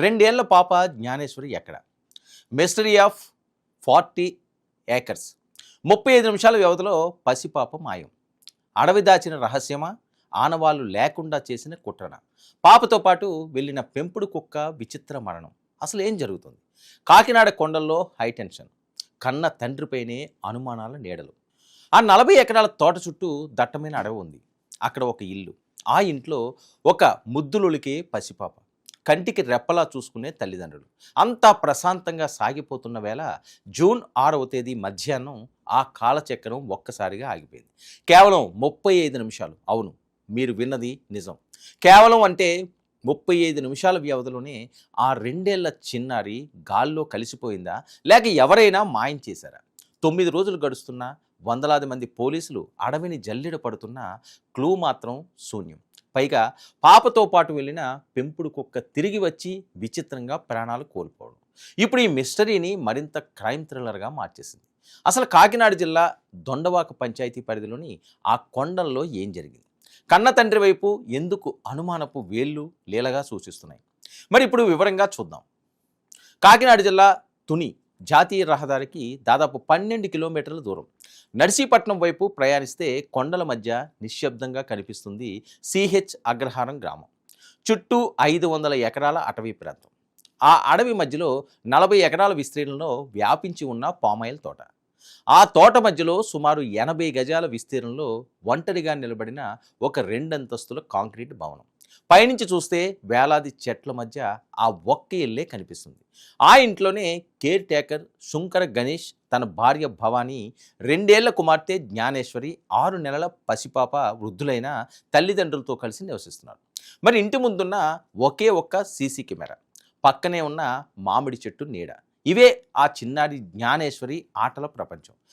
రెండేళ్ల పాప జ్ఞానేశ్వరి ఎక్కడ? Mystery of 40 acres. 35 నిమిషాల వ్యవధిలో పసిపాప మాయం. అడవి దాచిన రహస్యమా? ఆనవాళ్లు లేకుండా చేసిన కుట్రన? పాపతో పాటు వెళ్ళిన పెంపుడు కుక్క విచిత్ర మరణం. అసలు ఏం జరుగుతుంది? కాకినాడ కొండల్లో హైటెన్షన్. కన్న తండ్రిపైనే అనుమానాల నీడలు. ఆ 40 ఎకరాల తోట చుట్టూ దట్టమైన అడవి ఉంది. అక్కడ ఒక ఇల్లు. ఆ ఇంట్లో ఒక ముద్దులొలికే పసిపాప. కంటికి రెప్పలా చూసుకునే తల్లిదండ్రులు. అంతా ప్రశాంతంగా సాగిపోతున్న వేళ జూన్ 6వ తేదీ మధ్యాహ్నం ఆ కాలచక్రం ఒక్కసారిగా ఆగిపోయింది. కేవలం 35 నిమిషాలు. అవును, మీరు విన్నది నిజం. కేవలం అంటే 35 నిమిషాల వ్యవధిలోనే ఆ రెండేళ్ల చిన్నారి గాల్లో కలిసిపోయిందా, లేక ఎవరైనా మాయం చేశారా? 9 రోజులు గడుస్తున్నా, వందలాది మంది పోలీసులు అడవిని జల్లెడ పడుతున్నా క్లూ మాత్రం శూన్యం. పైగా పాపతో పాటు వెళ్ళిన పెంపుడు కుక్క తిరిగి వచ్చి విచిత్రంగా ప్రాణాలు కోల్పోవడం ఇప్పుడు ఈ మిస్టరీని మరింత క్రైమ్ థ్రిల్లర్గా మార్చేసింది. అసలు కాకినాడ జిల్లా దొండవాక పంచాయతీ పరిధిలోని ఆ కొండల్లో ఏం జరిగింది? కన్న తండ్రి వైపు ఎందుకు అనుమానపు వేళ్ళు లీలగా సూచిస్తున్నాయి? మరి ఇప్పుడు వివరంగా చూద్దాం. కాకినాడ జిల్లా తుని జాతీయ రహదారికి దాదాపు 12 కిలోమీటర్ల దూరం. నర్సీపట్నం వైపు ప్రయాణిస్తే కొండల మధ్య నిశ్శబ్దంగా కనిపిస్తుంది సిహెచ్ అగ్రహారం గ్రామం. చుట్టూ 500 ఎకరాల అటవీ ప్రాంతం. ఆ అడవి మధ్యలో 40 ఎకరాల విస్తీర్ణంలో వ్యాపించి ఉన్న పామాయిల్ తోట. ఆ తోట మధ్యలో సుమారు 80 గజాల విస్తీర్ణంలో ఒంటరిగా నిలబడిన ఒక 2 అంతస్తుల కాంక్రీట్ భవనం. పైనుంచి చూస్తే వేలాది చెట్ల మధ్య ఆ ఒక్క ఇల్లే కనిపిస్తుంది. ఆ ఇంట్లోనే కేర్ టేకర్ శుంకర గణేష్, తన భార్య భవానీ, 2 ఏళ్ల కుమార్తె జ్ఞానేశ్వరి, 6 నెలల పసిపాప వృద్ధులైన తల్లిదండ్రులతో కలిసి నివసిస్తున్నారు. మరి ఇంటి ముందున్న ఒకే ఒక్క సీసీ కెమెరా, పక్కనే ఉన్న మామిడి చెట్టు నీడ, ఇవే ఆ చిన్నారి జ్ఞానేశ్వరి ఆటల ప్రపంచం.